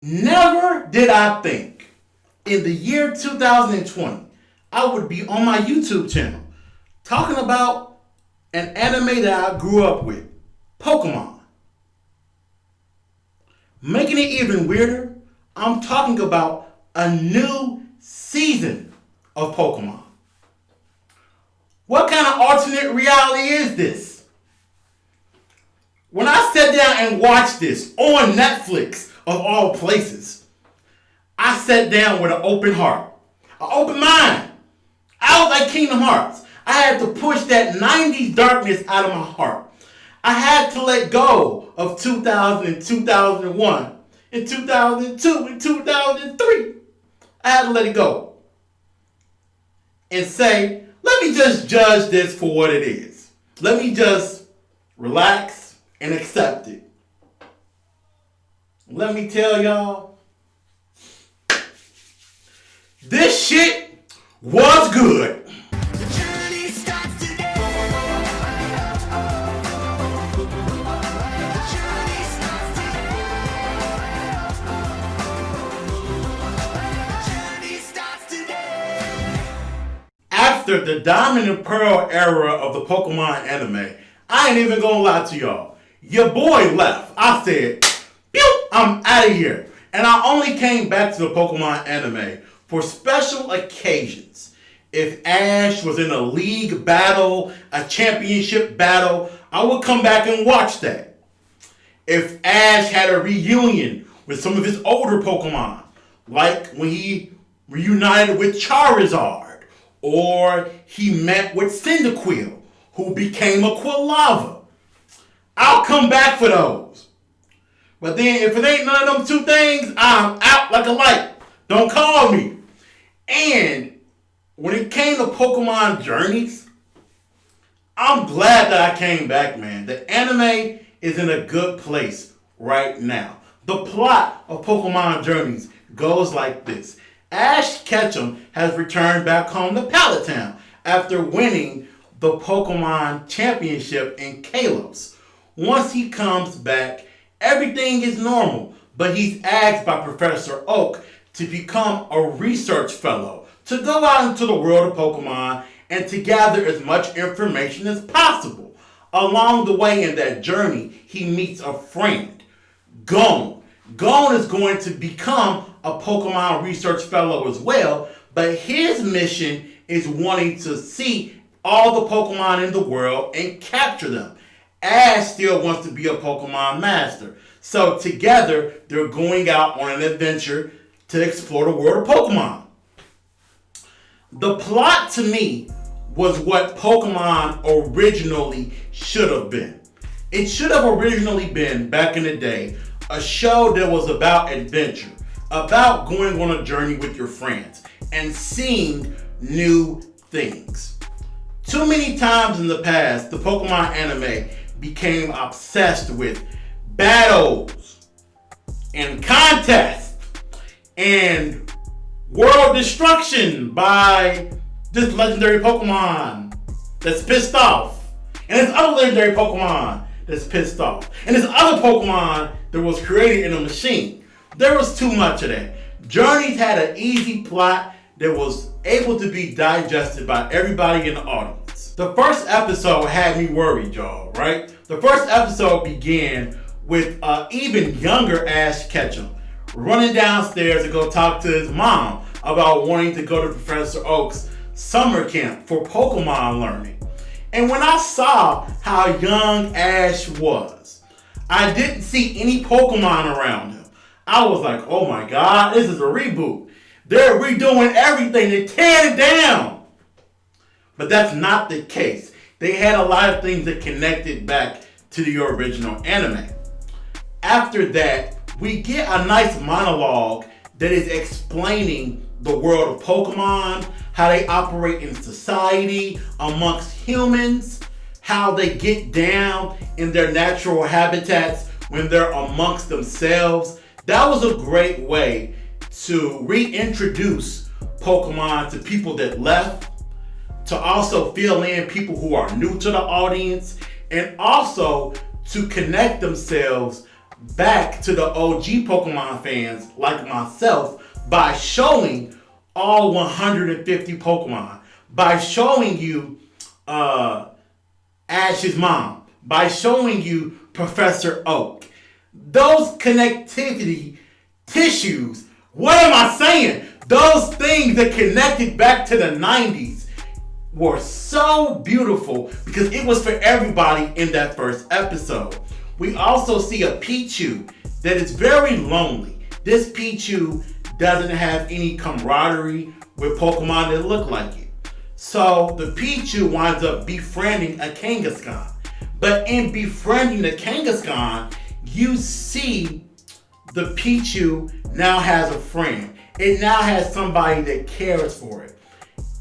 Never did I think in the year 2020 I would be on my YouTube channel talking about an anime that I grew up with, Pokemon. Making it even weirder, I'm talking about a new season of Pokemon. What kind of alternate reality is this? When I sat down and watched this on Netflix, of all places, I sat down with an open heart, an open mind. I was like Kingdom Hearts. I had to push that 90s darkness out of my heart. I had to let go of 2000 and 2001 and 2002 and 2003. I had to let it go and say, let me just judge this for what it is. Let me just relax and accept it. Let me tell y'all, this shit was good. The journey starts today. The journey starts today. The journey starts today. After the Diamond and Pearl era of the Pokemon anime, I ain't even gonna lie to y'all. Your boy left. I said, pew, I'm out of here. And I only came back to the Pokemon anime for special occasions. If Ash was in a league battle, a championship battle, I would come back and watch that. If Ash had a reunion with some of his older Pokemon, like when he reunited with Charizard, or he met with Cyndaquil, who became a Quilava, I'll come back for those. But then if it ain't none of them two things, I'm out like a light. Don't call me. And when it came to Pokemon Journeys, I'm glad that I came back, man. The anime is in a good place right now. The plot of Pokemon Journeys goes like this. Ash Ketchum has returned back home to Pallet Town after winning the Pokemon Championship in Kalos. Once he comes back, everything is normal, but he's asked by Professor Oak to become a research fellow, to go out into the world of Pokemon and to gather as much information as possible. Along the way in that journey, he meets a friend, Gon. Gon is going to become a Pokemon research fellow as well, but his mission is wanting to see all the Pokemon in the world and capture them. Ash still wants to be a Pokemon master. So together, they're going out on an adventure to explore the world of Pokemon. The plot to me was what Pokemon originally should have been. It should have originally been, back in the day, a show that was about adventure, about going on a journey with your friends and seeing new things. Too many times in the past, the Pokemon anime became obsessed with battles and contests and world destruction by this legendary Pokemon that's pissed off, and this other legendary Pokemon that's pissed off, and this other Pokemon that was created in a machine. There was too much of that. Journeys had an easy plot that was able to be digested by everybody in the audience. The first episode had me worried, y'all, right? The first episode began with even younger Ash Ketchum running downstairs to go talk to his mom about wanting to go to Professor Oak's summer camp for Pokemon learning. And when I saw how young Ash was, I didn't see any Pokemon around him. I was like, oh my God, this is a reboot. They're redoing everything. They're tearing it down. But that's not the case. They had a lot of things that connected back to the original anime. After that, we get a nice monologue that is explaining the world of Pokemon, how they operate in society amongst humans, how they get down in their natural habitats when they're amongst themselves. That was a great way to reintroduce Pokemon to people that left, to also fill in people who are new to the audience, and also to connect themselves back to the OG Pokemon fans like myself by showing all 150 Pokemon, by showing you Ash's mom, by showing you Professor Oak. Those connectivity tissues, what am I saying? Those things that connected back to the 90s were so beautiful because it was for everybody in that first episode. We also see a Pichu that is very lonely. This Pichu doesn't have any camaraderie with Pokemon that look like it. So the Pichu winds up befriending a Kangaskhan. But in befriending the Kangaskhan, you see the Pichu now has a friend. It now has somebody that cares for it.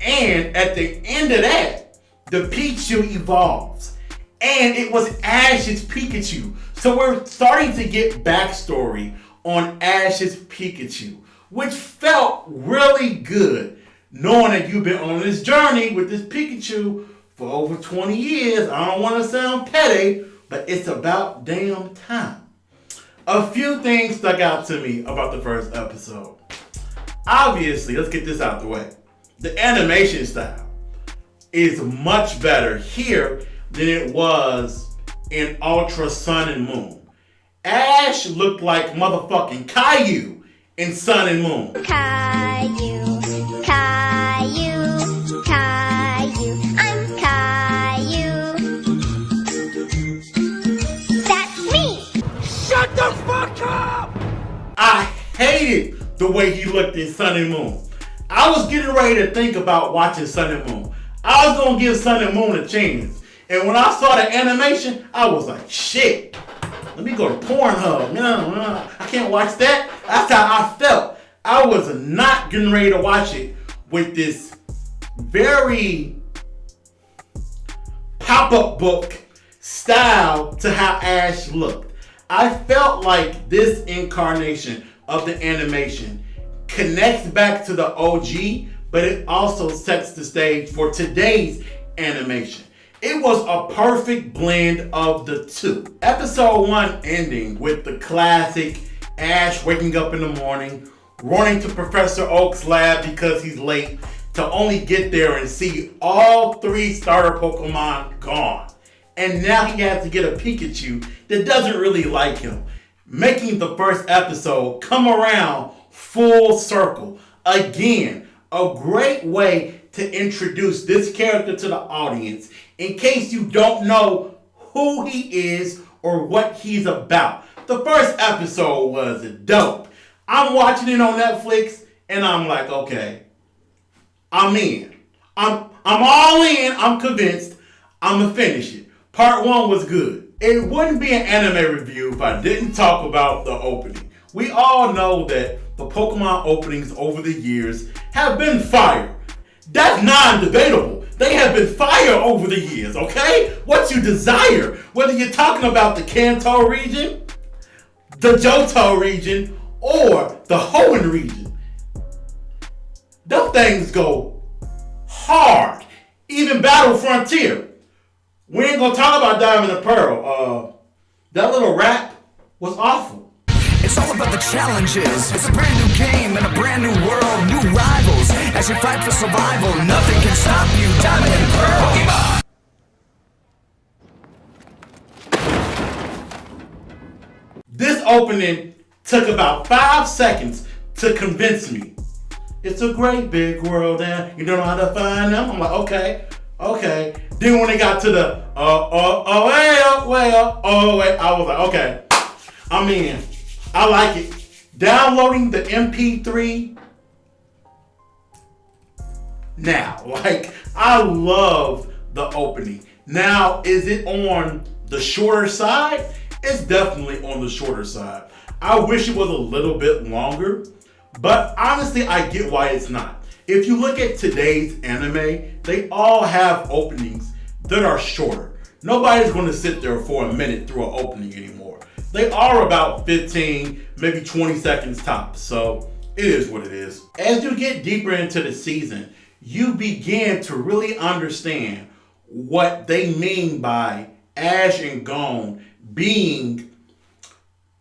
And at the end of that, the Pichu evolves. And it was Ash's Pikachu. So we're starting to get backstory on Ash's Pikachu, which felt really good, knowing that you've been on this journey with this Pikachu for over 20 years. I don't want to sound petty, but it's about damn time. A few things stuck out to me about the first episode. Obviously, let's get this out the way. The animation style is much better here than it was in Ultra Sun and Moon. Ash looked like motherfucking Caillou in Sun and Moon. Caillou, Caillou, Caillou, I'm Caillou. That's me! Shut the fuck up! I hated the way he looked in Sun and Moon. I was getting ready to think about watching Sun and Moon. I was gonna give Sun and Moon a chance. And when I saw the animation, I was like, shit, let me go to Pornhub. No, I can't watch that. That's how I felt. I was not getting ready to watch it with this very pop-up book style to how Ash looked. I felt like this incarnation of the animation connects back to the OG, but it also sets the stage for today's animation. It was a perfect blend of the two. Episode 1 ending with the classic Ash waking up in the morning, running to Professor Oak's lab because he's late, to only get there and see all 3 starter Pokemon gone. And now he has to get a Pikachu that doesn't really like him, making the first episode come around full circle. Again, a great way to introduce this character to the audience in case you don't know who he is or what he's about. The first episode was dope. I'm watching it on Netflix and I'm like, okay, I'm in. I'm all in. I'm convinced. I'm gonna finish it. Part 1 was good. It wouldn't be an anime review if I didn't talk about the opening. We all know that the Pokemon openings over the years have been fire. That's non-debatable. They have been fire over the years, okay? What you desire, whether you're talking about the Kanto region, the Johto region, or the Hoenn region. Those things go hard. Even Battle Frontier. We ain't gonna talk about Diamond and Pearl. That little rap was awful. It's all about the challenges. It's a brand new game and a brand new world. New rivals as you fight for survival. Nothing can stop you. Diamond and Pearl. This opening took about 5 seconds to convince me. It's a great big world and you don't know how to find them. I'm like, okay. Then when they got to the wait, I was like, okay, I'm in. I like it. Downloading the MP3 now. Like, I love the opening. Now, is it on the shorter side? It's definitely on the shorter side. I wish it was a little bit longer, but honestly, I get why it's not. If you look at today's anime, they all have openings that are shorter. Nobody's going to sit there for a minute through an opening anymore. They are about 15, maybe 20 seconds tops. So it is what it is. As you get deeper into the season, you begin to really understand what they mean by Ash and Gone being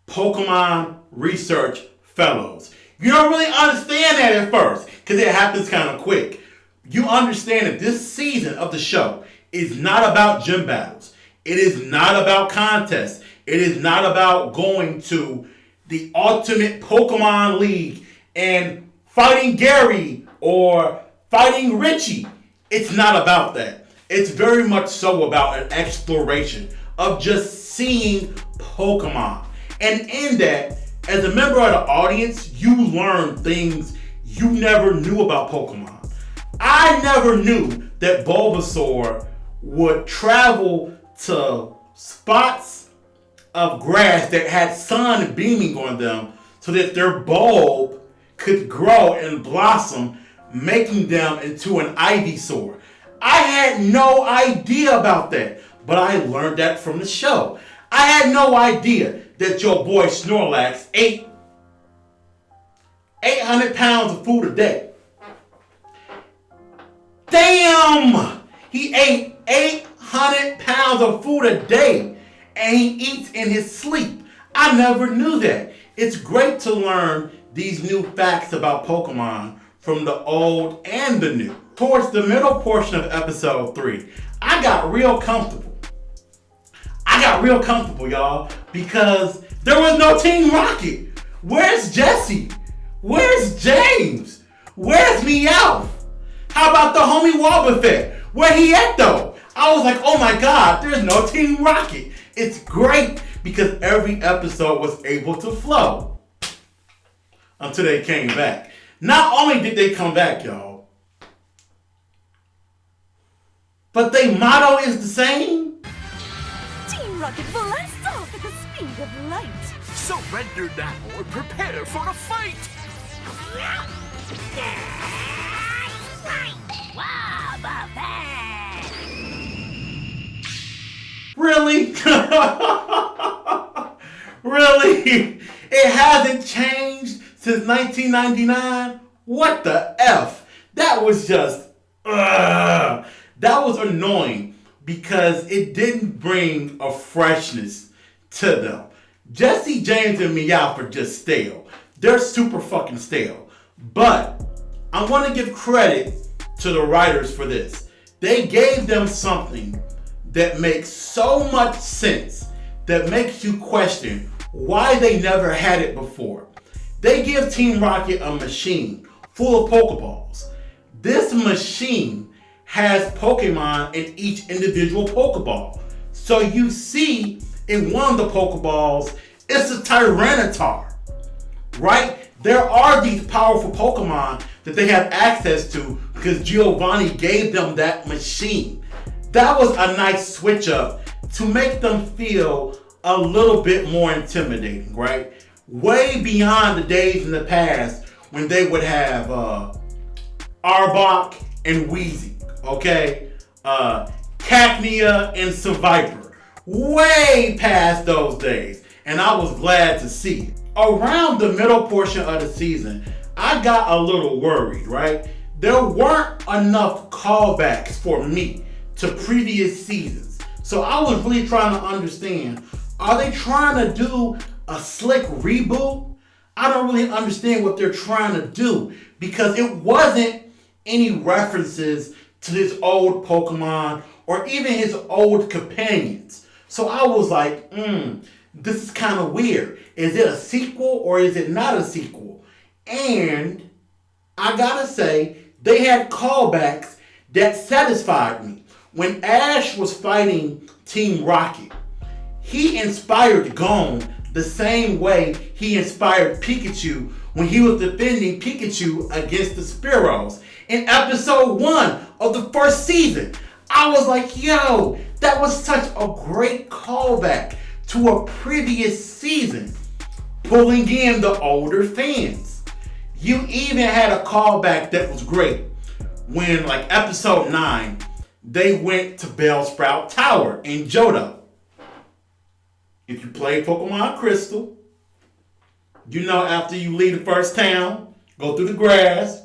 Pokemon Research Fellows. You don't really understand that at first because it happens kind of quick. You understand that this season of the show is not about gym battles. It is not about contests. It is not about going to the Ultimate Pokemon League and fighting Gary or fighting Richie. It's not about that. It's very much so about an exploration of just seeing Pokemon. And in that, as a member of the audience, you learn things you never knew about Pokemon. I never knew that Bulbasaur would travel to spots of grass that had sun beaming on them so that their bulb could grow and blossom, making them into an Ivysaur. I had no idea about that, but I learned that from the show. I had no idea that your boy Snorlax ate 800 pounds of food a day. Damn! He ate 800 pounds of food a day, and he eats in his sleep. I never knew that. It's great to learn these new facts about Pokemon from the old and the new. Towards the middle portion of episode 3, I got real comfortable. Y'all, because there was no Team Rocket. Where's Jesse? Where's James? Where's Meowth? How about the homie Wobbuffet? Where he at though? I was like, oh my God, there's no Team Rocket. It's great because every episode was able to flow until they came back. Not only did they come back, y'all, but their motto is the same. Team Rocket blasts off at the speed of light. Surrender now or prepare for a fight! Really? Really? It hasn't changed since 1999? What the F? That was just, that was annoying because it didn't bring a freshness to them. Jesse, James, and Meowth are just stale. They're super fucking stale. But I want to give credit to the writers for this. They gave them something that makes so much sense, that makes you question why they never had it before. They give Team Rocket a machine full of Pokeballs. This machine has Pokemon in each individual Pokeball. So you see in one of the Pokeballs, it's a Tyranitar, right? There are these powerful Pokemon that they have access to because Giovanni gave them that machine. That was a nice switch up to make them feel a little bit more intimidating, right? Way beyond the days in the past when they would have Arbok and Weezing, okay? Cacnea and Seviper. Way past those days. And I was glad to see it. Around the middle portion of the season, I got a little worried, right? There weren't enough callbacks for me to previous seasons. So I was really trying to understand, are they trying to do a slick reboot? I don't really understand what they're trying to do because it wasn't any references to his old Pokemon or even his old companions. So I was like, this is kind of weird. Is it a sequel or is it not a sequel? And I gotta say, they had callbacks that satisfied me. When Ash was fighting Team Rocket, he inspired Gon the same way he inspired Pikachu when he was defending Pikachu against the Spearows in episode 1 of the first season. I was like, yo, that was such a great callback to a previous season, pulling in the older fans. You even had a callback that was great when, like, episode 9, they went to Bellsprout Tower in Johto. If you play Pokemon Crystal, you know after you leave the first town, go through the grass,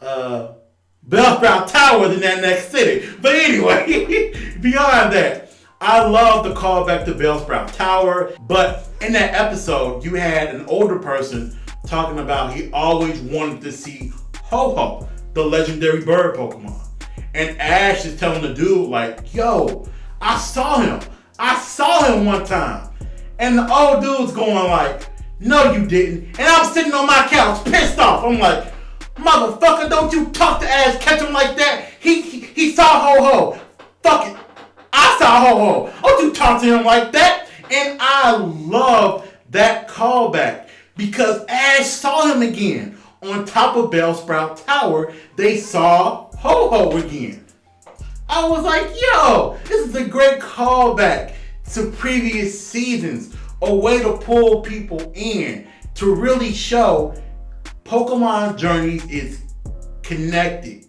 Bellsprout Tower is in that next city. But anyway, beyond that, I love the callback to Bellsprout Tower, but In that episode, you had an older person talking about he always wanted to see Ho-Ho, the legendary bird Pokemon. And Ash is telling the dude like, yo, I saw him one time. And the old dude's going like, no you didn't. And I'm sitting on my couch pissed off. I'm like, motherfucker, don't you talk to Ash Ketchum like that. He saw Ho-Ho. Fuck it. I saw Ho-Ho. Don't you talk to him like that. And I love that callback because Ash saw him again. On top of Bellsprout Tower, they saw Ho-Ho again. I was like, yo, this is a great callback to previous seasons. A way to pull people in to really show Pokemon Journeys is connected.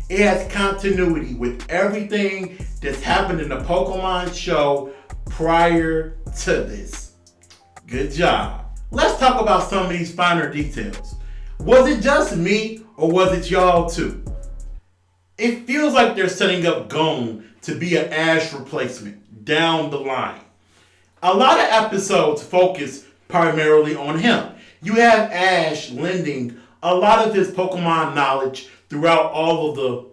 It has continuity with everything that's happened in the Pokemon show prior to this. Good job. Let's talk about some of these finer details. Was it just me or was it y'all too? It feels like they're setting up Gon to be an Ash replacement down the line. A lot of episodes focus primarily on him. You have Ash lending a lot of his Pokemon knowledge throughout all of the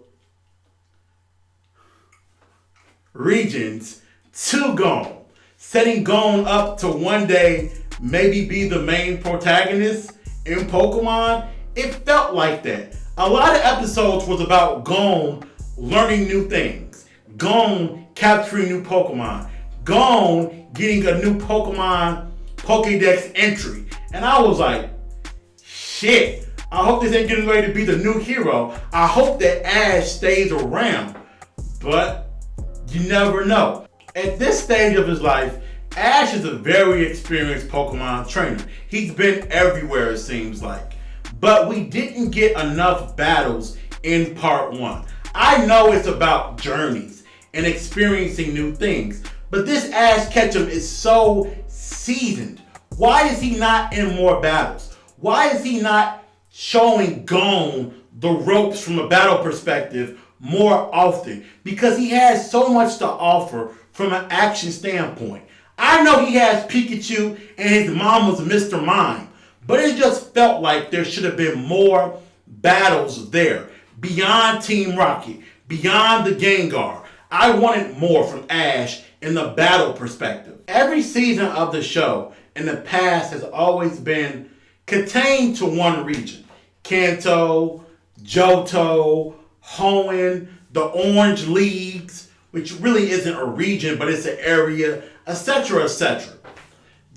regions to Gon, setting Gon up to one day maybe be the main protagonist in Pokemon. It felt like that. A lot of episodes was about Gon learning new things, Gon capturing new Pokemon, Gon getting a new Pokemon Pokédex entry. And I was like, shit, I hope this ain't getting ready to be the new hero. I hope that Ash stays around. But you never know. At this stage of his life, Ash is a very experienced Pokemon trainer. He's been everywhere, it seems like. But we didn't get enough battles in part 1. I know it's about journeys and experiencing new things, but this Ash Ketchum is so seasoned. Why is he not in more battles? Why is he not showing Gon the ropes from a battle perspective more often? Because he has so much to offer from an action standpoint. I know he has Pikachu and his mom was Mr. Mime, but it just felt like there should have been more battles there. Beyond Team Rocket, beyond the Gengar. I wanted more from Ash in the battle perspective. Every season of the show in the past has always been contained to one region. Kanto, Johto, Hoenn, the Orange Leagues, which really isn't a region, but it's an area, etc., etc.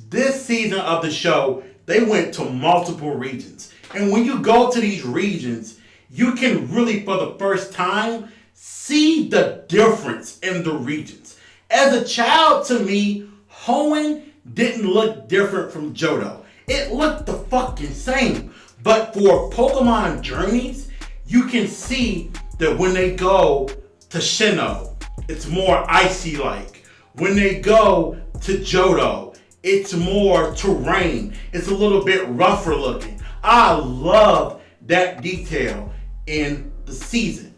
This season of the show, they went to multiple regions. And when you go to these regions, you can really, for the first time, see the difference in the regions. As a child, to me, Hoenn didn't look different from Johto. It looked the fucking same. But for Pokemon Journeys, you can see that when they go to Sinnoh, it's more icy-like. When they go to Johto, it's more terrain. It's a little bit rougher looking. I love that detail in the season.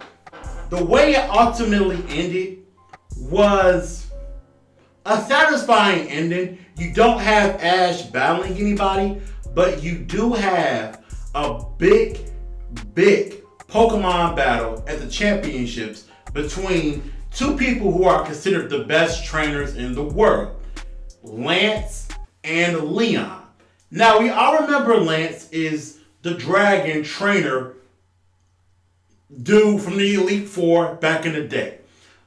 The way it ultimately ended was a satisfying ending. You don't have Ash battling anybody, but you do have a big Pokemon battle at the championships between two people who are considered the best trainers in the world, Lance and Leon. Now, we all remember Lance is the dragon trainer dude from the Elite Four back in the day.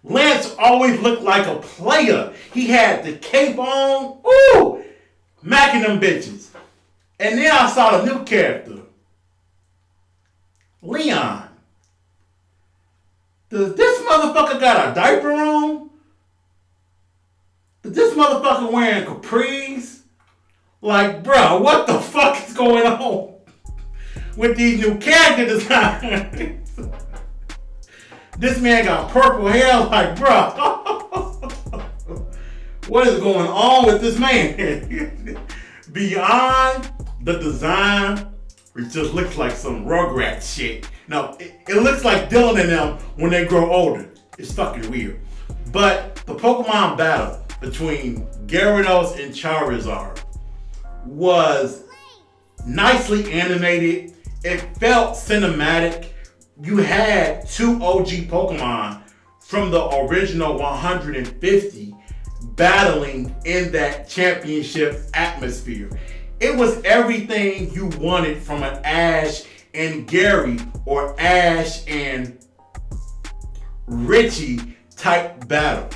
Lance always looked like a player. He had the cape on, macking them bitches. And then I saw the new character, Leon. Does this motherfucker got a diaper on? Is this motherfucker wearing capris? Like, bro, what the fuck is going on with these new character designs? This man got purple hair. Like, bro, what is going on with this man? Beyond the design, it just looks like some Rugrats shit. Now, it looks like Dylan and them when they grow older. It's fucking weird. But the Pokemon battle between Gyarados and Charizard was nicely animated. It felt cinematic. You had 2 OG Pokemon from the original 150 battling in that championship atmosphere. It was everything you wanted from an Ash and Gary or Ash and Richie type battle.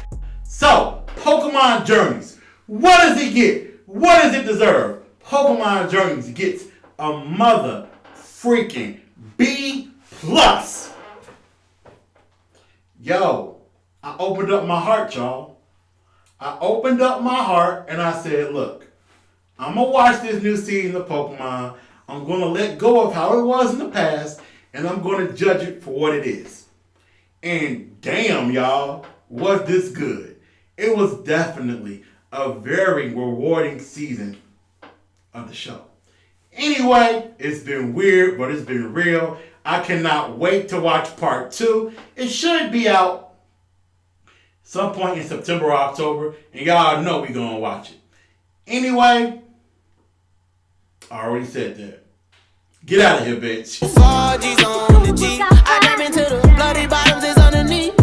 So, Pokemon Journeys. What does it get? What does it deserve? Pokemon Journeys gets a mother freaking B+. Yo, I opened up my heart, y'all. I opened up my heart and I said, look, I'm going to watch this new season of Pokemon. I'm going to let go of how it was in the past and I'm going to judge it for what it is. And damn, y'all, was this good. It was definitely a very rewarding season of the show. Anyway, it's been weird, but it's been real. I cannot wait to watch part 2. It should be out some point in September or October, and y'all know we're going to watch it. Anyway, I already said that. Get out of here, bitch. 4G's on the G. I jump into the bloody bottoms is underneath.